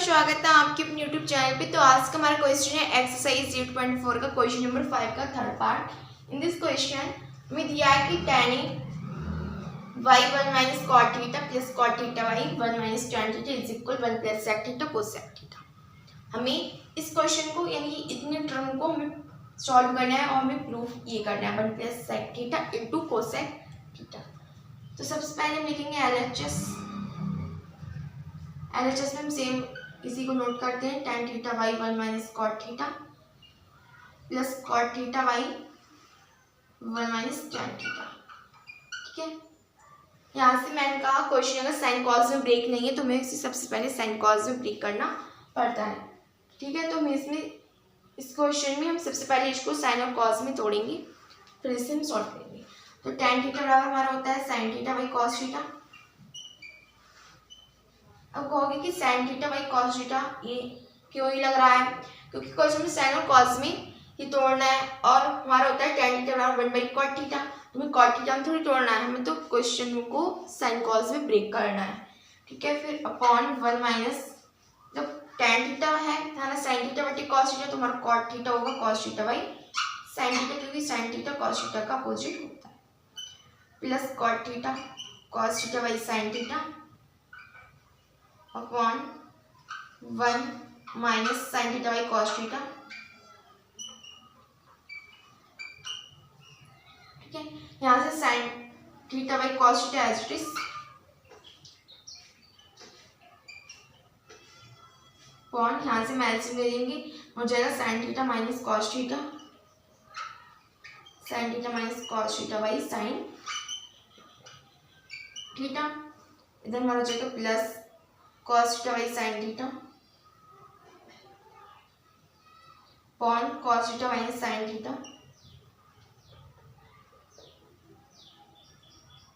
स्वागत है आपके अपने यूट्यूब चैनल पे। तो आज का हमारा क्वेश्चन है एक्सरसाइज 8.4 का क्वेश्चन नंबर 5 का third part. In this question में दिया है कि tan y1 minus cot theta plus cot theta y1 minus tan theta is equal 1 plus sec theta cos sec theta. हमें इस क्वेश्चन को यानी इतने टर्म को हमें सॉल्व करना है और हमें प्रूफ ये करना है 1 plus sec theta into cos sec theta. तो सबसे पहले हम लिखेंगे LHS में हम सेम इसी को नोट करते हैं। tan theta by 1 minus cot theta plus cot theta by 1 minus tan theta. ठीक है, यहाँ से मैंने कहा क्वेश्चन अगर साइन कॉस में ब्रेक नहीं है तो हमें इसे सबसे पहले साइन कॉस में ब्रेक करना पड़ता है। ठीक है, तो हम इसमें इस क्वेश्चन में हम सबसे पहले इसको साइन और कॉस में तोड़ेंगे, फिर इसे हम सॉल्व करेंगे। तो tan थीटा बराबर हमारा होता है sign theta by cos theta. अब कहोगे कि sine theta by cos theta ये क्यों ही लग रहा है, क्योंकि क्वेश्चन में साइन और कॉस में ही तोड़ना है और हमारा होता है tan थीटा बराबर 1 बाई कॉट थीटा। हमें कॉट थीटा में थोड़ी तोड़ना है, हमें तो क्वेश्चन को साइन कॉस में ब्रेक करना है। ठीक है, फिर अपॉन 1 माइनस जब tan थीटा है ना साइन थीटा बटे कॉस थीटा तो हमारा कॉट थीटा होगा cos theta by sine theta, क्योंकि साइन थीटा कॉस थीटा का अपोजिट होता है, plus cot theta cos theta by sine theta upon 1 minus sine theta by cos theta. ठीक है, यहाँ से sine theta by cos theta as it is upon यहाँ से हम एलसीएम ले लेंगे, हो जाएगा sign theta minus cos theta, sine theta minus cos theta by sine theta. इधर हमारा हो जाएगा plus cos theta by sine theta upon cos theta minus sine theta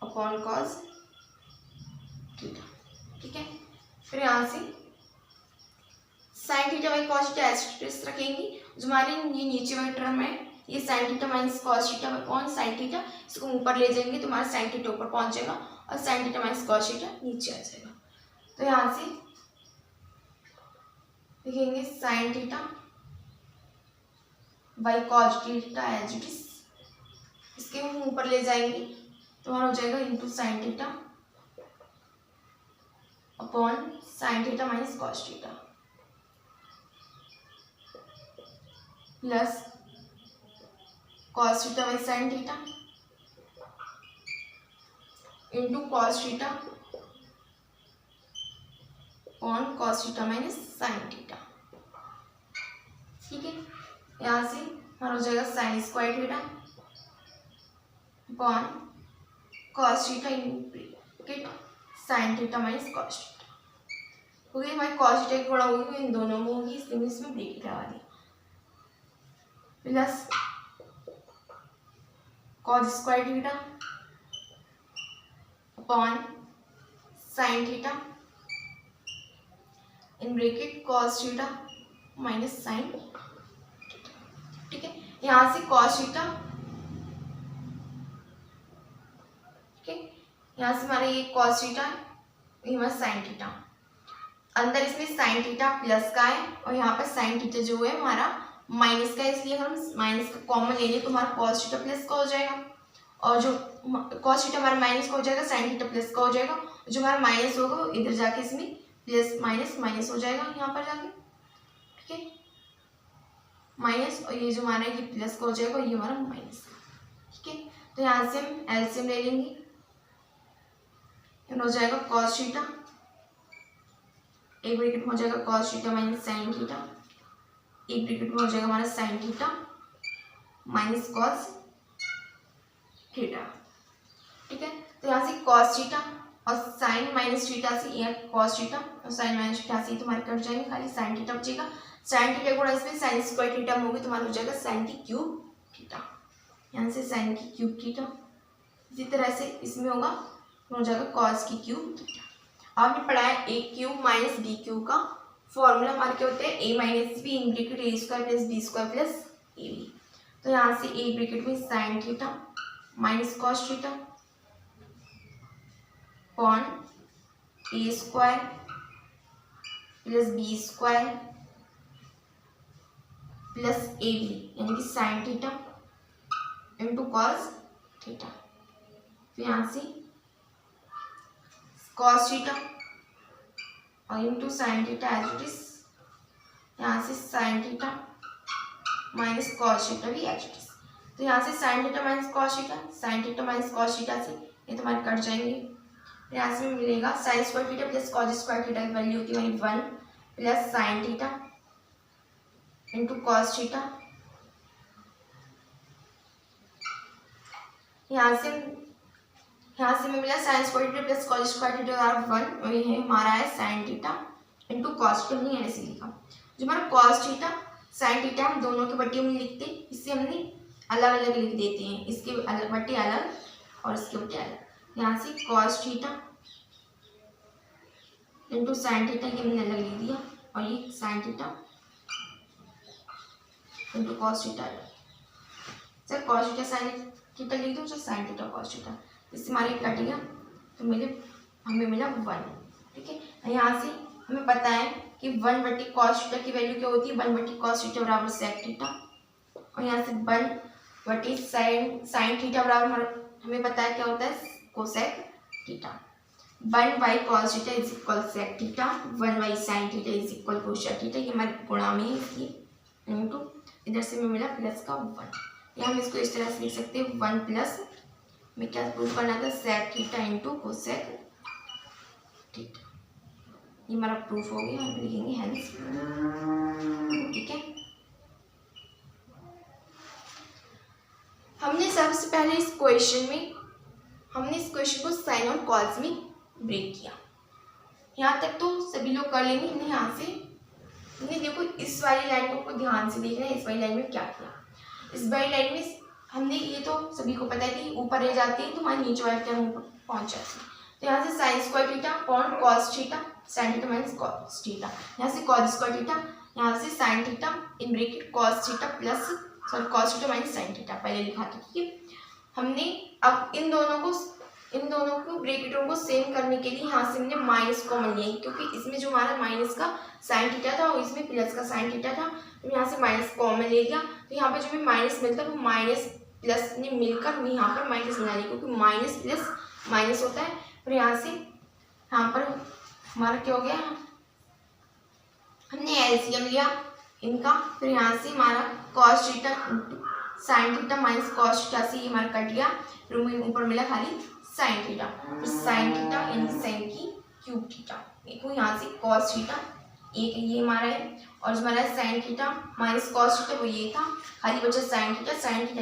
upon cos theta. ठीक है, फिर यहाँ से sine theta by cos theta asterisk रखेंगे, जो हमारे ये नीचे वाली टर्म है ये sine theta minus cos theta upon sine theta, इसको ऊपर ले जाएंगे तो हमारा साइन थीटा ऊपर पहुंच जाएगा और sine theta minus cos theta नीचे आ जाएगा। तो यहाँ से लिखेंगे sine theta by cos theta as it is, इसके हम ऊपर ले जाएंगे तो हमारा हो जाएगा into sine theta upon sine theta minus cos theta plus cos theta by sine theta into cos theta upon cos theta minus sine theta. ठीक है, यहाँ से हमारा हो जाएगा sine square theta upon cos theta into sine theta minus cos theta, क्योंकि हमारी cos theta की गुणा होगी इन दोनों में होगी इसलिए इसमें ब्रेक लगा दिया, plus cos square theta upon sine theta in bracket cos theta minus sine. ठीक है, यहाँ से कॉस थीटा, ठीक है, यहाँ से हमारा ये कॉस थीटा है, ये हमारा साइन थीटा, अंदर इसमें साइन थीटा प्लस का है और यहाँ पर साइन थीटा जो है हमारा माइनस का है, इसलिए हम माइनस का कॉमन ले लें तो हमारा कॉस थीटा प्लस का हो जाएगा और जो कॉस थीटा हमारा माइनस का हो जाएगा साइन थीटा प्लस का हो जाएगा, जो हमारा माइनस होगा इधर जाके इसमें प्लस माइनस माइनस हो जाएगा यहाँ पर जाके। ठीक है, माइनस और ये जो हमारा ये प्लस का हो जाएगा और ये हमारा माइनस। ठीक है, तो यहाँ से हम एलसीएम ले लेंगे, हो जाएगा कॉस थीटा एक ब्रैकेट में हो जाएगा cos theta minus sine theta, एक ब्रैकेट में हो जाएगा हमारा sign theta minus cos theta. ठीक है, तो यहाँ से कॉस थीटा और साइन माइनस थीटा से ये कॉस थीटा और साइन माइनस थीटा से तुम्हारे कट जाएंगे, खाली साइन थीटा बचेगा। साइन थीटा गुणा इसमें साइन स्क्वायर थीटा में होगी तुम्हारा हो जाएगा साइन की क्यूब थीटा, यहाँ से साइन की क्यूब थीटा, इसी तरह से इसमें होगा हो जाएगा कॉस की क्यूब थीटा। आपने पढ़ा है A cube minus B cube का फॉर्मूला हमारे क्या होते हैं A minus B in bracket A square plus B square plus A B. तो यहाँ से ए ब्रैकेट में sine theta minus cos theta upon A square plus B square plus A B यानी कि sine theta into cos theta. फिर यहाँ से cos theta और into sine theta as it is, यहाँ से sine theta minus cos theta भी as it is. तो यहाँ से sine theta minus cos theta, sine theta minus cos theta से ये तुम्हारे कट जाएंगे। फिर यहाँ से मिलेगा sign square theta plus cos square theta की वैल्यू होती है 1 plus sine theta into cos theta. यहाँ से में मिला sign square theta plus cos square theta 1 और ये हमारा है sign theta into cos theta. हमने ऐसे लिखा, जो हमारा कॉस थीटा साइन थीटा हम दोनों के बट्टे में लिखते, इससे हमने अलग अलग लिख देते हैं, इसके अलग बट्टे अलग और इसके बट्टे अलग। यहाँ से cos theta into sine theta ये हमने अलग लिख दिया और ये sine theta into cos theta अलग। Sir cos theta sine theta लिख दो, चाहे साइन थीटा कॉस थीटा, इससे हमारे कट गया तो हमें मिला 1। ठीक है, यहाँ से हमें पता है कि 1 बट्टी कॉस थीटा की वैल्यू क्या होती है, 1 बट्टी कॉस थीटा बराबर सेक थीटा और यहाँ से 1 बट्टी साइन थीटा बराबर हमें पता है क्या होता है cosec theta. 1 by cos theta is equal sec theta, 1 by sine theta is equal cosec theta. ये हमारे गुणा में है इसलिए इंटू इधर से हमें मिला प्लस का 1, या हम इसको इस तरह से लिख सकते हैं 1 प्लस में क्या प्रूव करना था sec theta into cosec theta. ये हमारा प्रूफ हो गया, हम लिखेंगे हेंस। ठीक है, हमने सबसे पहले इस क्वेश्चन को साइन और कॉस में ब्रेक किया। यहाँ तक तो सभी लोग कर लेंगे। हमने यहाँ से देखो इस वाली लाइन को ध्यान से देखना है, इस वाली लाइन में क्या किया। इस वाली लाइन में हमने ये तो सभी को पता है कि ऊपर रह जाती है तो हमारे नीचे वाले टर्म ऊपर पहुंच जाती है। तो यहाँ से sign square theta upon cos theta, sine theta minus cos theta, यहाँ से कॉस स्क्वायर थीटा, यहाँ से sine theta in bracket cos theta plus cos theta minus sine theta पहले लिखा था। ठीक है, हमने अब इन दोनों को ब्रैकेटों को सेम करने के लिए यहाँ से हमने माइनस कॉमन लिया, क्योंकि इसमें जो हमारा माइनस का साइन थीटा था और इसमें प्लस का साइन थीटा था, तो यहाँ से माइनस कॉमन ले लिया। तो यहाँ पे जो हमें माइनस मिलता है वो माइनस प्लस ने मिलकर हमें यहाँ पर माइनस मिला लिया, क्योंकि माइनस प्लस माइनस होता है। और यहाँ से यहाँ पर हमारा क्या हो गया, हमने एलसीएम लिया इनका। फिर यहाँ से हमारा cos theta sine theta minus cos theta से हमारा कट गया, फिर ऊपर मिला खाली साइन थीटा, फिर साइन थीटा यानी साइन की क्यूब थीटा। देखो यहाँ से कॉस थीटा एक ये हमारा है और जो हमारा sign theta minus cos theta वो ये था, खाली बचा साइन थीटा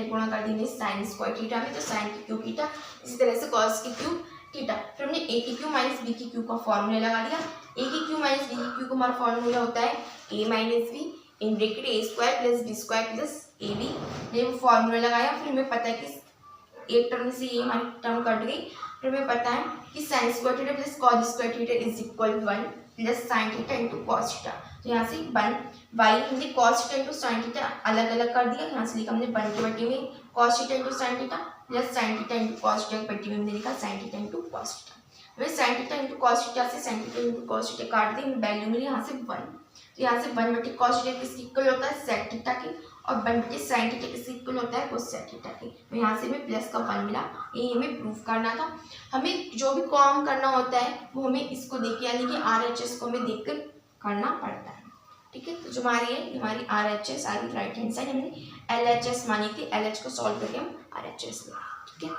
गुणा कर देंगे साइन स्क्वायर थीटा में, तो साइन की क्यूब थीटा। इसी तरह से कॉस की क्यूब थीटा। फिर हमने ए की क्यूब माइनस बी की क्यूब का फॉर्मूला लगा दिया। ए की क्यूब माइनस बी की क्यूब का हमारा फॉर्मूला होता है A minus B in bracket A square plus B square plus A B. ये वो फॉर्मूला लगाया। फिर हमें पता है कि एक टर्म से ये हमारी टर्म कट गई। फिर हमें पता है कि sign square theta plus cos square theta is equal 1 plus sine theta into cos theta. तो यहाँ से 1 बाई हमने cos theta into sine theta अलग अलग कर दिया। यहाँ से लिखा हमने 1 की बट्टी में cos theta into sine theta plus sine theta into cos theta की बट्टी में हमने लिखा sine theta into cos theta. हमें sine theta into cos theta से sine theta into cos theta काट दी, वैल्यू मिली यहाँ से 1। तो यहाँ से 1 बट्टी कॉस थीटा किसकी इक्वल होता है सेक थीटा की, और 1 बट्टी साइन थीटा किसकी इक्वल होता है कोसेक थीटा की। तो यहाँ से हमें प्लस का 1 मिला। ये हमें प्रूफ करना था। हमें जो भी काम करना होता है वो हमें इसको देख के यानी कि RHS को हमें देख कर करना पड़ता है। ठीक है, तो जो हमारी है हमारी RHS आ रही राइट हैंड साइड, हमने LHS मानी थी, LH को सॉल्व करके हम RHS लिया। ठीक है।